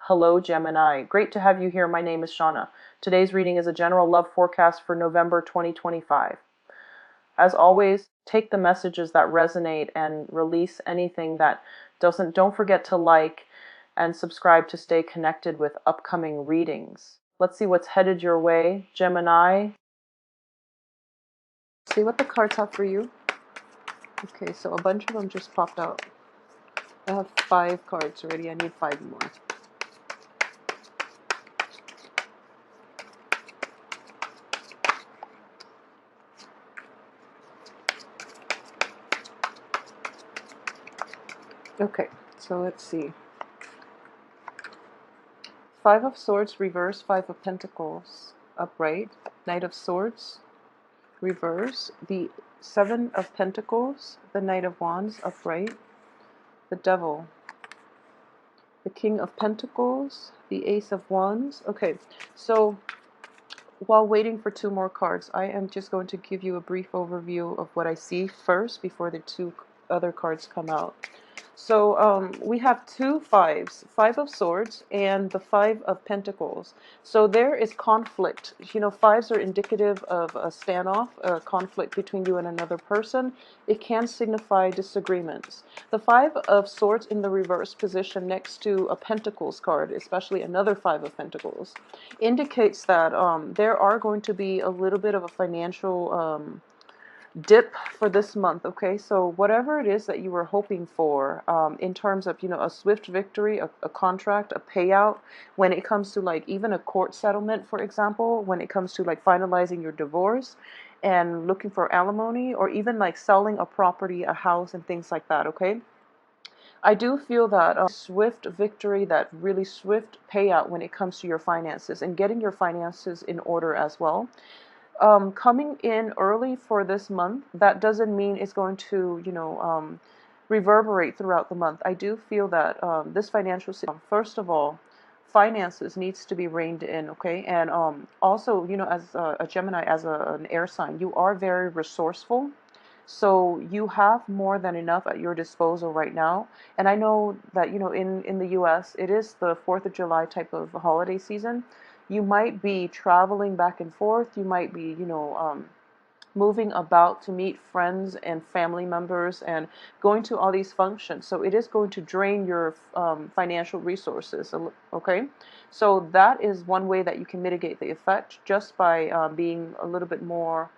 Hello, Gemini. Great to have you here. My name is Shauna. Today's reading is a general love forecast for November 2025. As always, take the messages that resonate and release anything that doesn't. Don't forget to like and subscribe to stay connected with upcoming readings. Let's see what's headed your way, Gemini. See what the cards have for you. Okay, so a bunch of them just popped out. I have 5 cards already. I need 5 more. Okay, so let's see. 5 of Swords, reverse, 5 of Pentacles, upright, Knight of Swords, reverse, the 7 of Pentacles, the Knight of Wands, upright, the Devil, the King of Pentacles, the Ace of Wands. Okay, so while waiting for 2 more cards, I am just going to give you a brief overview of what I see first before the 2 other cards come out. So we have 2 fives, 5 of Swords and the 5 of Pentacles. So there is conflict. You know, 5s are indicative of a standoff, a conflict between you and another person. It can signify disagreements. The 5 of Swords in the reverse position next to a Pentacles card, especially another 5 of Pentacles, indicates that there are going to be a little bit of a financial dip for this month. Okay, so whatever it is that you were hoping for in terms of, you know, a swift victory, a contract, a payout, when it comes to like even a court settlement, for example, when it comes to like finalizing your divorce and looking for alimony, or even like selling a property, a house, and things like that. Okay, I do feel that swift victory, that really swift payout when it comes to your finances and getting your finances in order as well, coming in early for this month. That doesn't mean it's going to, you know, reverberate throughout the month. I do feel that this financial situation, first of all, finances needs to be reined in, okay? And also, you know, as a Gemini, as an air sign, you are very resourceful. So you have more than enough at your disposal right now. And I know that, you know, in the US, it is the 4th of July type of holiday season. You might be traveling back and forth. You might be, you know, moving about to meet friends and family members and going to all these functions. So it is going to drain your financial resources, okay? So that is one way that you can mitigate the effect, just by being a little bit more,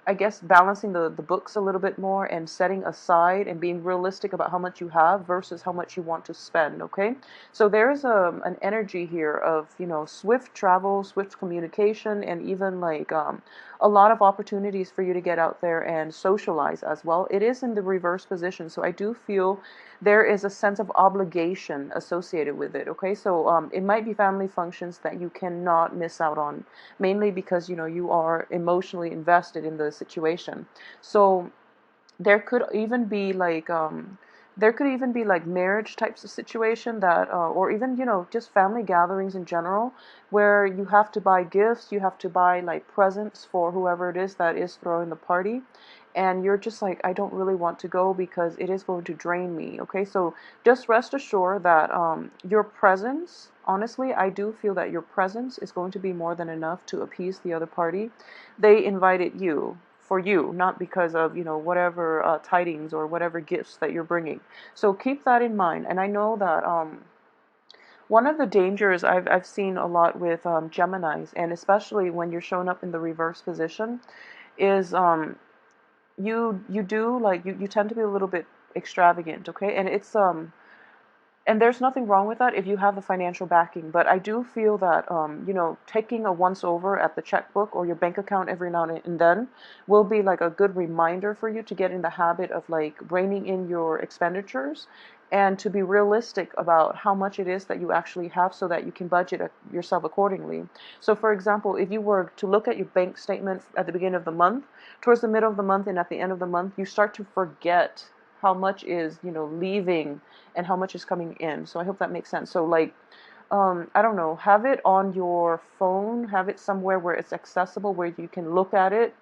I guess, balancing the books a little bit more and setting aside and being realistic about how much you have versus how much you want to spend, okay? So there's an energy here of, you know, swift travel, swift communication, and even like a lot of opportunities for you to get out there and socialize as well. It is in the reverse position, so I do feel there is a sense of obligation associated with it, okay? So it might be family functions that you cannot miss out on, mainly because, you know, you are emotionally invested in the situation. So there could even be like marriage types of situation that or even, you know, just family gatherings in general, where you have to buy gifts, you have to buy like presents for whoever it is that is throwing the party, and you're just like, I don't really want to go because it is going to drain me. Okay, so just rest assured that your presence, honestly, I do feel that your presence is going to be more than enough to appease the other party. They invited you for you, not because of, you know, whatever tidings or whatever gifts that you're bringing. So keep that in mind. And I know that one of the dangers I've seen a lot with Geminis, and especially when you're showing up in the reverse position, is you do like you tend to be a little bit extravagant, okay? And it's and there's nothing wrong with that if you have the financial backing. But I do feel that, you know, taking a once over at the checkbook or your bank account every now and then will be like a good reminder for you to get in the habit of like reining in your expenditures and to be realistic about how much it is that you actually have, so that you can budget yourself accordingly. So for example, if you were to look at your bank statement at the beginning of the month, towards the middle of the month and at the end of the month, you start to forget how much is, you know, leaving and how much is coming in. So I hope that makes sense. So like, I don't know, have it on your phone, have it somewhere where it's accessible, where you can look at it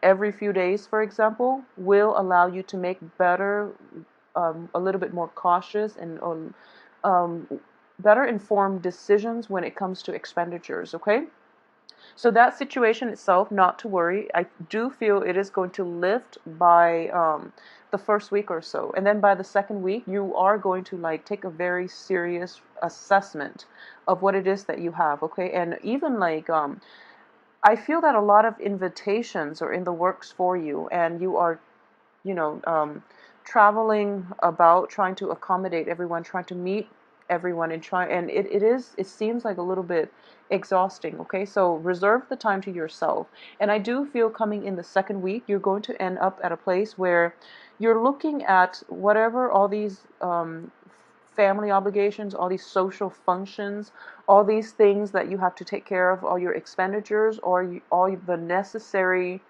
every few days, for example, will allow you to make better, a little bit more cautious and better informed decisions when it comes to expenditures, okay? So that situation itself, not to worry. I do feel it is going to lift by the first week or so. And then by the second week, you are going to like take a very serious assessment of what it is that you have, okay? And even like I feel that a lot of invitations are in the works for you, and you are, you know, traveling about trying to accommodate everyone, trying to meet everyone, and it seems like a little bit exhausting, okay? So reserve the time to yourself. And I do feel coming in the second week, you're going to end up at a place where you're looking at whatever all these family obligations, all these social functions, all these things that you have to take care of, all your expenditures, or all the necessary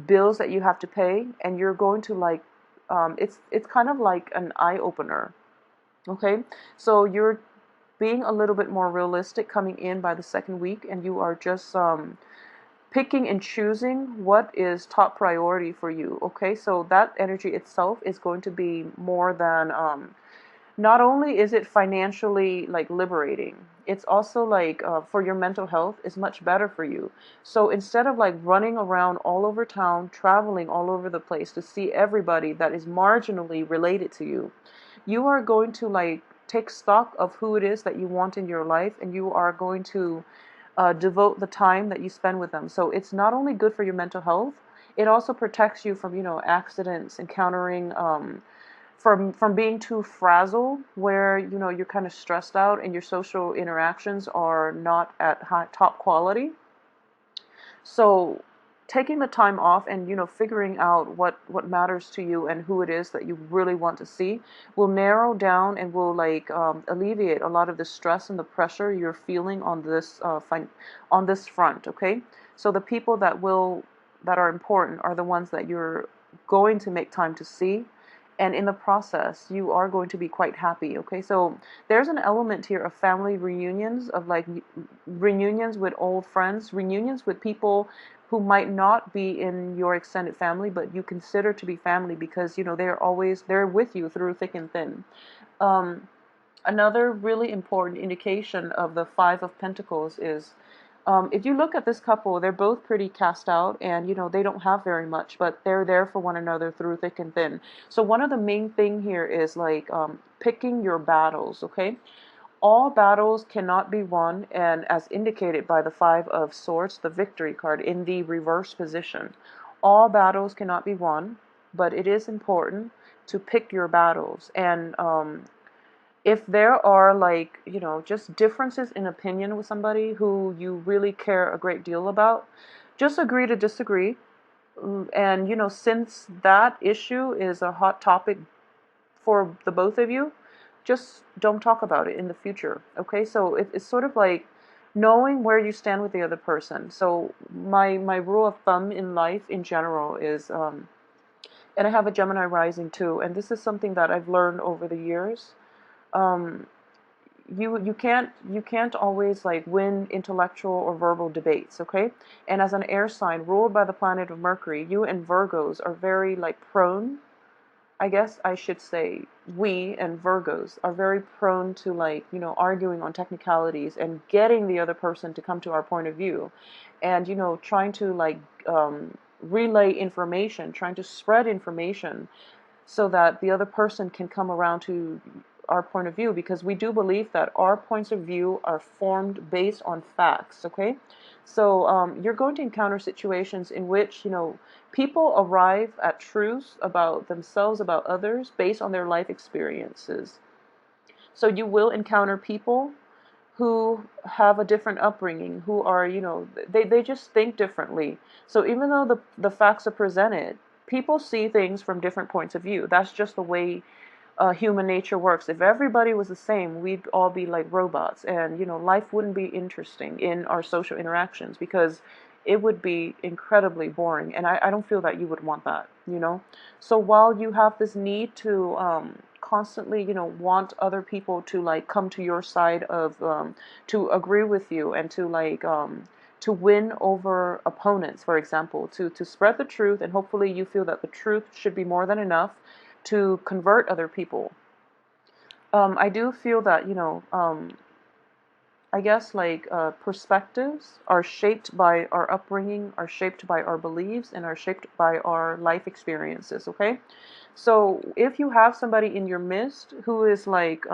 bills that you have to pay, and you're going to like it's kind of like an eye opener, okay? So you're being a little bit more realistic coming in by the second week, and you are just picking and choosing what is top priority for you, okay? So that energy itself is going to be more than not only is it financially like liberating, it's also like for your mental health is much better for you. So instead of like running around all over town, traveling all over the place to see everybody that is marginally related to you, you are going to like take stock of who it is that you want in your life, and you are going to devote the time that you spend with them. So it's not only good for your mental health, it also protects you from, accidents, encountering from being too frazzled, where you're kind of stressed out and your social interactions are not at top quality. So taking the time off and figuring out what matters to you and who it is that you really want to see will narrow down and will like alleviate a lot of the stress and the pressure you're feeling on this front, okay? So the people that are important are the ones that you're going to make time to see, and in the process you are going to be quite happy, okay? So there's an element here of family reunions, of like reunions with old friends, reunions with people who might not be in your extended family but you consider to be family, because they're with you through thick and thin. Another really important indication of the Five of Pentacles is, if you look at this couple, they're both pretty cast out, and they don't have very much, but they're there for one another through thick and thin. So one of the main thing here is like picking your battles, okay? All battles cannot be won, and as indicated by the Five of Swords, the Victory card in the reverse position, all battles cannot be won, but it is important to pick your battles. And if there are like, just differences in opinion with somebody who you really care a great deal about, just agree to disagree. And, since that issue is a hot topic for the both of you, just don't talk about it in the future, okay? So it's sort of like knowing where you stand with the other person. So my rule of thumb in life in general is, and I have a Gemini rising too, and this is something that I've learned over the years. Um, you can't always like win intellectual or verbal debates, okay? And as an air sign ruled by the planet of Mercury, you and Virgos are very like prone, I guess I should say, we and Virgos are very prone to like, arguing on technicalities and getting the other person to come to our point of view, and trying to like relay information, trying to spread information so that the other person can come around to our point of view, because we do believe that our points of view are formed based on facts, okay? So you're going to encounter situations in which, people arrive at truths about themselves, about others, based on their life experiences. So you will encounter people who have a different upbringing, who are, they just think differently. So even though the facts are presented, people see things from different points of view. That's just the way human nature works. If everybody was the same, we'd all be like robots, and life wouldn't be interesting in our social interactions, because it would be incredibly boring, and I don't feel that you would want that. So while you have this need to constantly want other people to like come to your side of to agree with you, and to like to win over opponents, for example, to spread the truth, and hopefully you feel that the truth should be more than enough to convert other people. I do feel that, I guess like perspectives are shaped by our upbringing, are shaped by our beliefs, and are shaped by our life experiences. Okay, so if you have somebody in your midst who is like,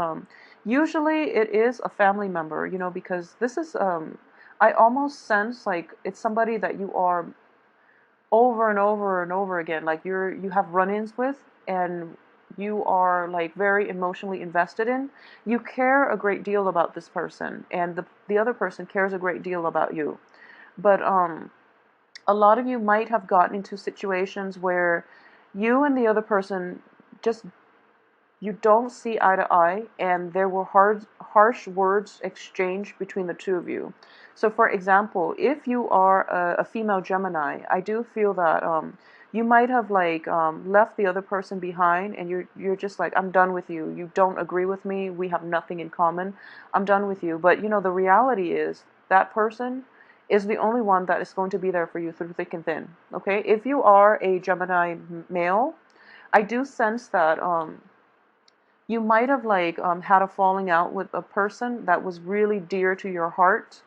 usually it is a family member, because this is, I almost sense like it's somebody that you are over and over and over again, like you have run-ins with, and you are like very emotionally invested in. You care a great deal about this person, and the other person cares a great deal about you. But a lot of you might have gotten into situations where you and the other person just, you don't see eye to eye, and there were harsh words exchanged between the two of you. So, for example, if you are a female Gemini, I do feel that you might have like left the other person behind, and you're just like, I'm done with you. You don't agree with me. We have nothing in common. I'm done with you. But the reality is that person is the only one that is going to be there for you through thick and thin. Okay, if you are a Gemini male, I do sense that you might have like had a falling out with a person that was really dear to your heart,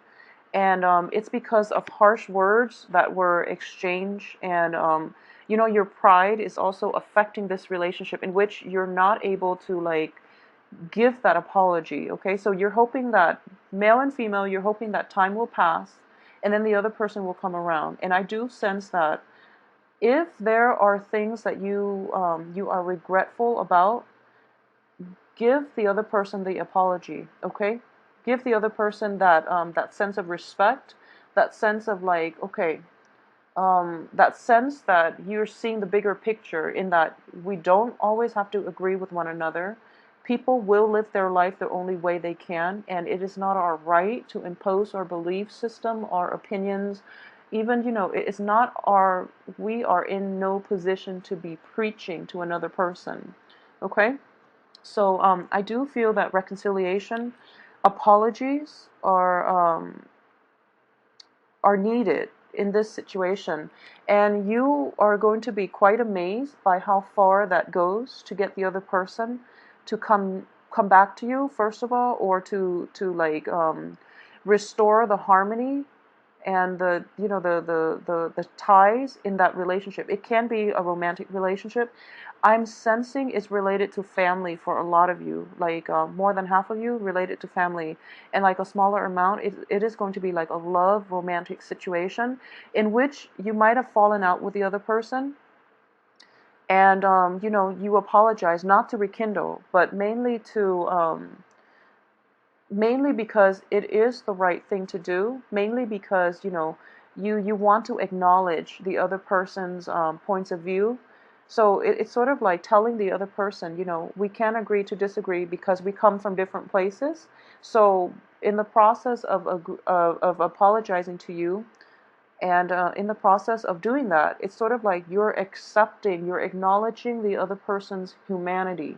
and it's because of harsh words that were exchanged, and your pride is also affecting this relationship, in which you're not able to like give that apology. Okay, so you're hoping that, male and female, you're hoping that time will pass, and then the other person will come around. And I do sense that if there are things that you are regretful about, give the other person the apology. Okay, give the other person that sense of respect, that sense of like, okay, that sense that you're seeing the bigger picture, in that we don't always have to agree with one another. People will live their life the only way they can, and it is not our right to impose our belief system, our opinions. Even, it's not our, we are in no position to be preaching to another person. Okay? So I do feel that reconciliation, apologies are needed in this situation, and you are going to be quite amazed by how far that goes to get the other person to come back to you, first of all, or to like restore the harmony and the ties in that relationship. It can be a romantic relationship. I'm sensing it's related to family for a lot of you, like more than half of you related to family, and like a smaller amount, it is going to be like a love romantic situation, in which you might have fallen out with the other person, and you apologize, not to rekindle, but mainly because it is the right thing to do, mainly because you want to acknowledge the other person's points of view. So it's sort of like telling the other person, we can agree to disagree because we come from different places. So in the process of apologizing to you, and in the process of doing that, it's sort of like you're acknowledging the other person's humanity.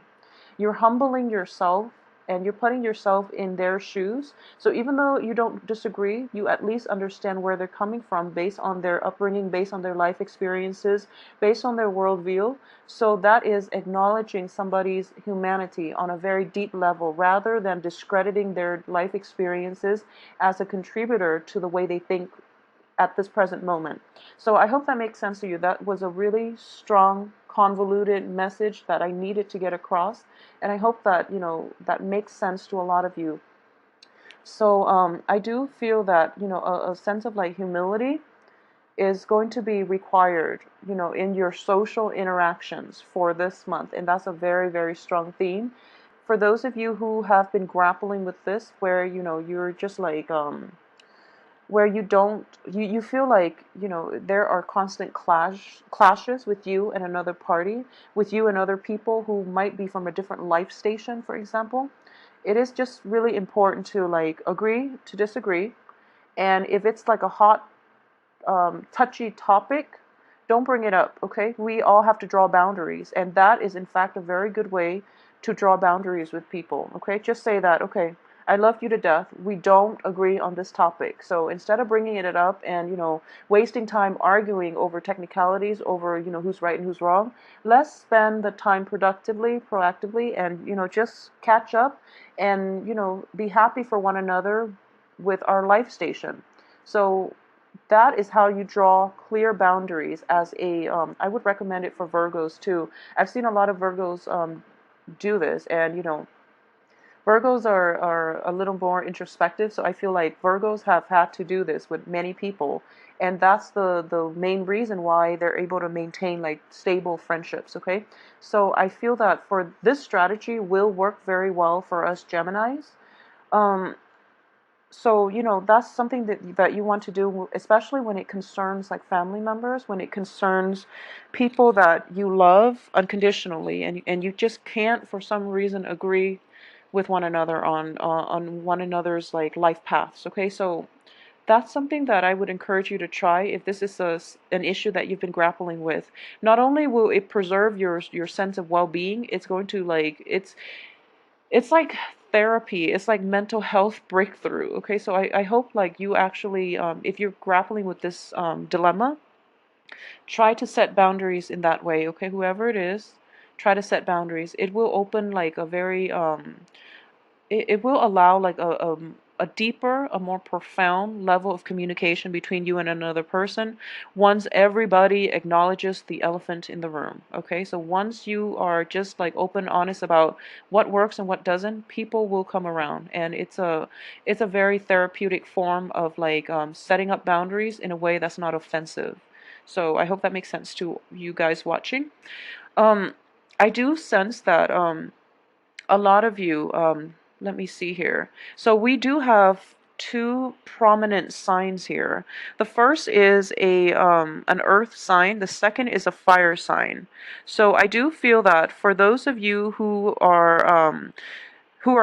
You're humbling yourself, and you're putting yourself in their shoes. So even though you don't disagree, you at least understand where they're coming from, based on their upbringing, based on their life experiences, based on their worldview. So that is acknowledging somebody's humanity on a very deep level, rather than discrediting their life experiences as a contributor to the way they think at this present moment. So I hope that makes sense to you. That was a really strong, convoluted message that I needed to get across, and I hope that that makes sense to a lot of you. So I do feel that a sense of like humility is going to be required, in your social interactions for this month, and that's a very, very strong theme. For those of you who have been grappling with this, where you're just like where you don't, you feel like there are constant clashes with you and another party, with you and other people who might be from a different life station, for example. It is just really important to like agree to disagree, and if it's like a hot touchy topic, don't bring it up. Okay, we all have to draw boundaries, and that is in fact a very good way to draw boundaries with people. Okay, just say that, okay, I love you to death. We don't agree on this topic. So instead of bringing it up and, wasting time arguing over technicalities, over, who's right and who's wrong, let's spend the time productively, proactively, and, just catch up and, be happy for one another with our life station. So that is how you draw clear boundaries as I would recommend it for Virgos too. I've seen a lot of Virgos do this, and Virgos are a little more introspective, so I feel like Virgos have had to do this with many people, and that's the main reason why they're able to maintain like stable friendships, okay? So I feel that for this strategy will work very well for us Geminis. Um, so, that's something that you want to do, especially when it concerns like family members, when it concerns people that you love unconditionally, and you just can't for some reason agree with one another on one another's like life paths. Okay, so that's something that I would encourage you to try if this is an issue that you've been grappling with. Not only will it preserve your sense of well-being, it's going to like it's like therapy. It's like mental health breakthrough. Okay, so I hope like you actually, if you're grappling with this dilemma, try to set boundaries in that way. Okay, whoever it is, try to set boundaries. It will open like a very it will allow like a deeper, a more profound level of communication between you and another person once everybody acknowledges the elephant in the room. Okay, so once you are just like open, honest about what works and what doesn't, people will come around, and it's a very therapeutic form of like setting up boundaries in a way that's not offensive. So I hope that makes sense to you guys watching. Um, I do sense that a lot of you, let me see here. So we do have two prominent signs here. The first is an earth sign. The second is a fire sign. So I do feel that for those of you who are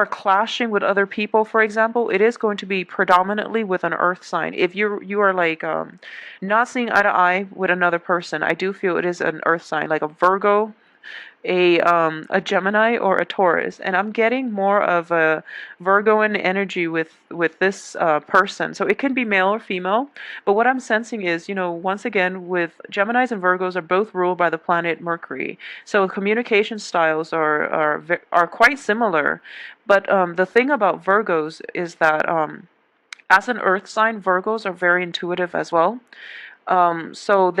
clashing with other people, for example, it is going to be predominantly with an earth sign. If you are like not seeing eye to eye with another person, I do feel it is an earth sign, like a Virgo, a Gemini, or a Taurus, and I'm getting more of a Virgoan energy with this person. So it can be male or female, but what I'm sensing is, once again, with Geminis and Virgos are both ruled by the planet Mercury, so communication styles are quite similar. But the thing about Virgos is that as an Earth sign, Virgos are very intuitive as well. So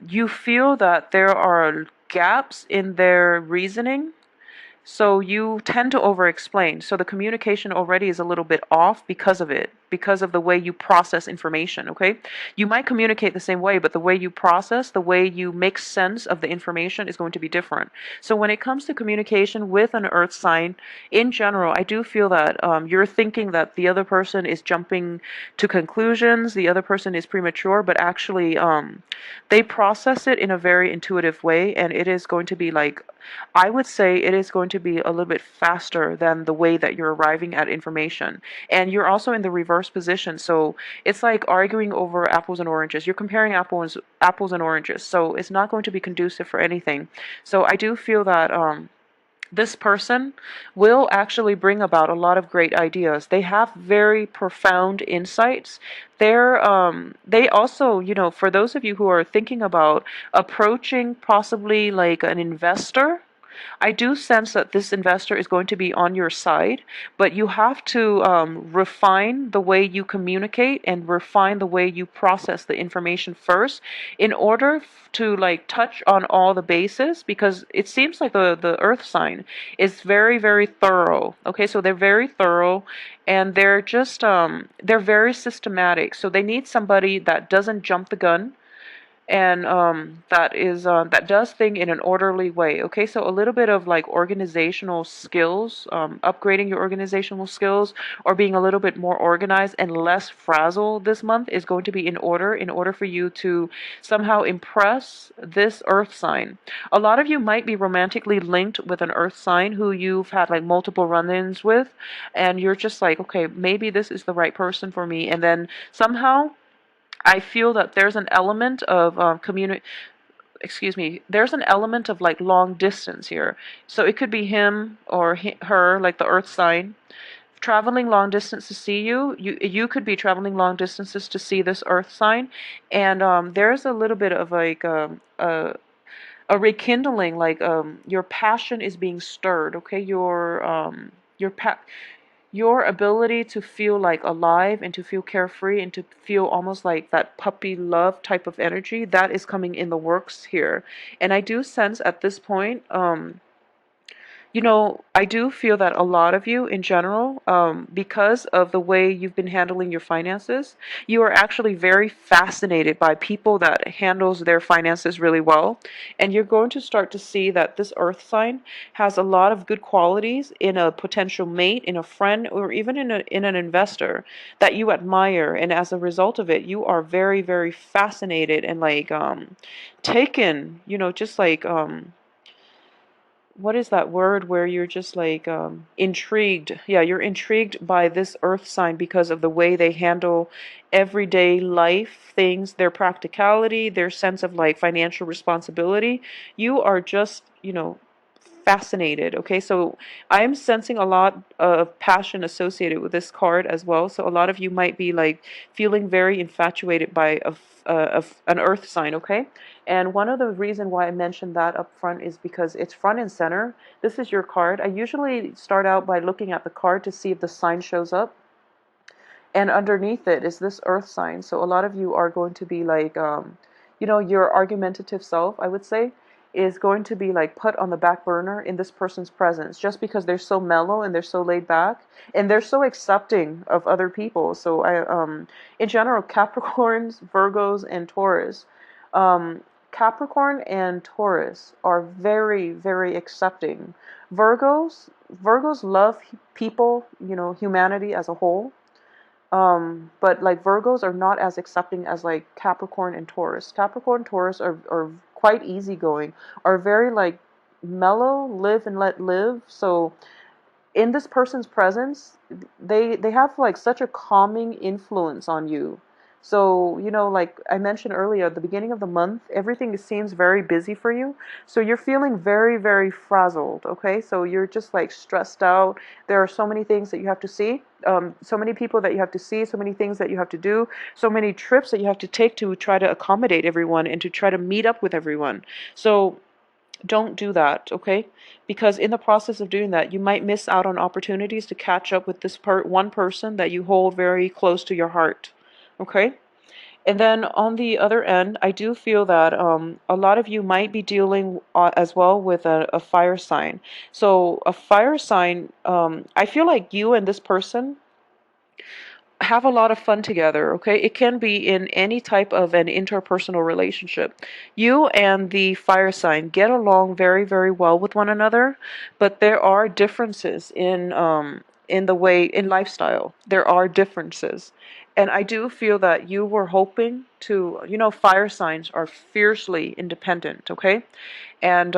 you feel that there are gaps in their reasoning, so you tend to over-explain. So the communication already is a little bit off because of it, because of the way you process information, okay? You might communicate the same way, but the way you process, the way you make sense of the information is going to be different. So when it comes to communication with an earth sign, in general, I do feel that you're thinking that the other person is jumping to conclusions, the other person is premature, but actually they process it in a very intuitive way, and it is going to be like, I would say it is going to be a little bit faster than the way that you're arriving at information. And you're also in the reverse position, so it's like arguing over apples and oranges. You're comparing apples and oranges, so it's not going to be conducive for anything. So I do feel that this person will actually bring about a lot of great ideas. They have very profound insights. They also, for those of you who are thinking about approaching possibly like an investor, I do sense that this investor is going to be on your side, but you have to refine the way you communicate and refine the way you process the information first in order to like touch on all the bases, because it seems like the earth sign is very, very thorough. Okay, so they're very thorough, and they're very systematic. So they need somebody that doesn't jump the gun, and that does thing in an orderly way. Okay, so a little bit of like organizational skills, upgrading your organizational skills, or being a little bit more organized and less frazzled this month is going to be in order for you to somehow impress this earth sign. A lot of you might be romantically linked with an earth sign who you've had like multiple run-ins with, and you're just like, okay, maybe this is the right person for me, and then somehow I feel that there's an element of there's an element of like long distance here. So it could be him or her, like the earth sign, traveling long distance to see you. You could be traveling long distances to see this earth sign, and there's a little bit of like a rekindling, like your passion is being stirred. Okay, your ability to feel like alive and to feel carefree and to feel almost like that puppy love type of energy, that is coming in the works here. And I do sense at this point, I do feel that a lot of you in general, because of the way you've been handling your finances, you are actually very fascinated by people that handles their finances really well. And you're going to start to see that this earth sign has a lot of good qualities in a potential mate, in a friend, or even in an investor that you admire. And as a result of it, you are very, very fascinated and like taken, just like what is that word where you're just like intrigued? Yeah, you're intrigued by this earth sign because of the way they handle everyday life things, their practicality, their sense of like financial responsibility. You are just, fascinated. Okay, so I'm sensing a lot of passion associated with this card as well. So a lot of you might be like feeling very infatuated by an earth sign. Okay, and one of the reason why I mentioned that up front is because it's front and center. This is your card. I usually start out by looking at the card to see if the sign shows up. And underneath it is this earth sign. So a lot of you are going to be like, your argumentative self, I would say, is going to be like put on the back burner in this person's presence just because they're so mellow and they're so laid back and they're so accepting of other people. So in general, Capricorns, Virgos, and Taurus, um, Capricorn and Taurus are very, very accepting. Virgos love people, humanity as a whole. But like Virgos are not as accepting as like Capricorn and Taurus. Capricorn, Taurus are quite easygoing, are very like mellow, live and let live. So in this person's presence, they have like such a calming influence on you. So, like I mentioned earlier, at the beginning of the month, everything seems very busy for you. So you're feeling very, very frazzled, okay? So you're just like stressed out. There are so many things that you have to see, so many people that you have to see, so many things that you have to do, so many trips that you have to take to try to accommodate everyone and to try to meet up with everyone. So don't do that, okay? Because in the process of doing that, you might miss out on opportunities to catch up with this one person that you hold very close to your heart, okay? And then on the other end, I do feel that a lot of you might be dealing as well with a fire sign. So a fire sign, I feel like you and this person have a lot of fun together, okay? It can be in any type of an interpersonal relationship. You and the fire sign get along very, very well with one another, but there are differences in the way in lifestyle. There are differences. And I do feel that you were hoping to, fire signs are fiercely independent, okay? And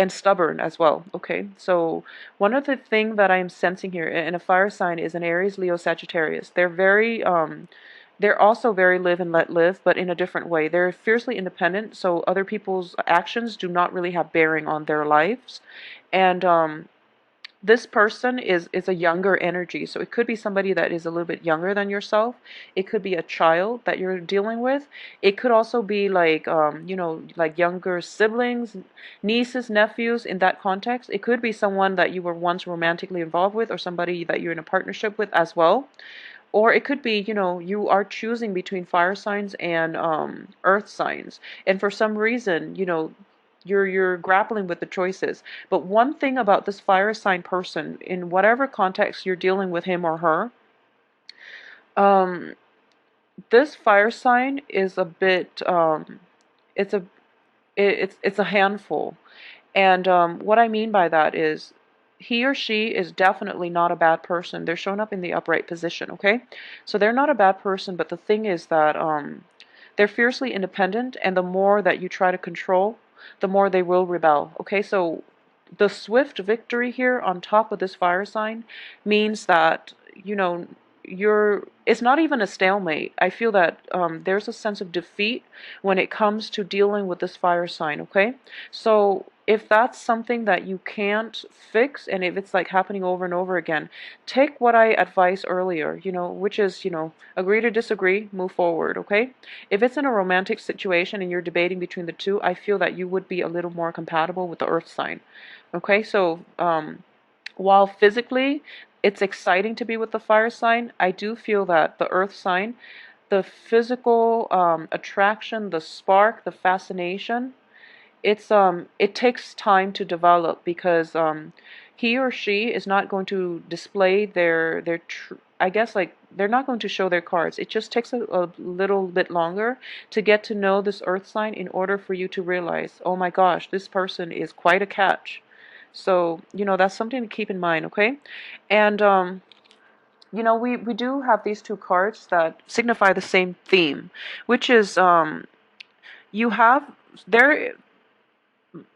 stubborn as well. Okay, so one of the thing that I'm sensing here in a fire sign is an Aries, Leo, Sagittarius. They're also very live and let live, but in a different way. They're fiercely independent, so other people's actions do not really have bearing on their lives. And this person is a younger energy, so it could be somebody that is a little bit younger than yourself. It could be a child that you're dealing with. It could also be like like younger siblings, nieces, nephews. In that context, it could be someone that you were once romantically involved with, or somebody that you're in a partnership with as well. Or it could be, you are choosing between fire signs and earth signs, and for some reason, you're grappling with the choices. But one thing about this fire sign person, in whatever context you're dealing with him or her, um, this fire sign is a bit, it's a it's a handful. And what I mean by that is he or she is definitely not a bad person. They're showing up in the upright position, okay? So they're not a bad person, but the thing is that they're fiercely independent, and the more that you try to control, the more they will rebel, okay? So the swift victory here on top of this fire sign means that, it's not even a stalemate. I feel that there's a sense of defeat when it comes to dealing with this fire sign, okay? So if that's something that you can't fix, and if it's like happening over and over again, take what I advised earlier, which is, agree to disagree, move forward, okay? If it's in a romantic situation and you're debating between the two, I feel that you would be a little more compatible with the earth sign, okay? So, while physically it's exciting to be with the fire sign, I do feel that the earth sign, the physical attraction, the spark, the fascination, it takes time to develop, because he or she is not going to display I guess, like, they're not going to show their cards. It just takes a little bit longer to get to know this earth sign in order for you to realize, oh my gosh, this person is quite a catch. So, that's something to keep in mind, okay? And we do have these two cards that signify the same theme, which is you have there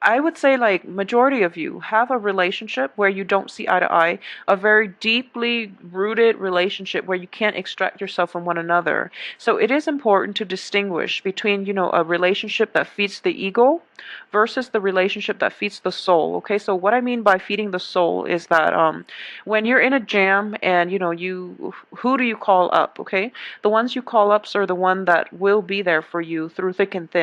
I would say, like, majority of you have a relationship where you don't see eye to eye, a very deeply rooted relationship where you can't extract yourself from one another. So it is important to distinguish between, a relationship that feeds the ego versus the relationship that feeds the soul. Okay, so what I mean by feeding the soul is that when you're in a jam and, who do you call up? Okay, the ones you call up are the one that will be there for you through thick and thin.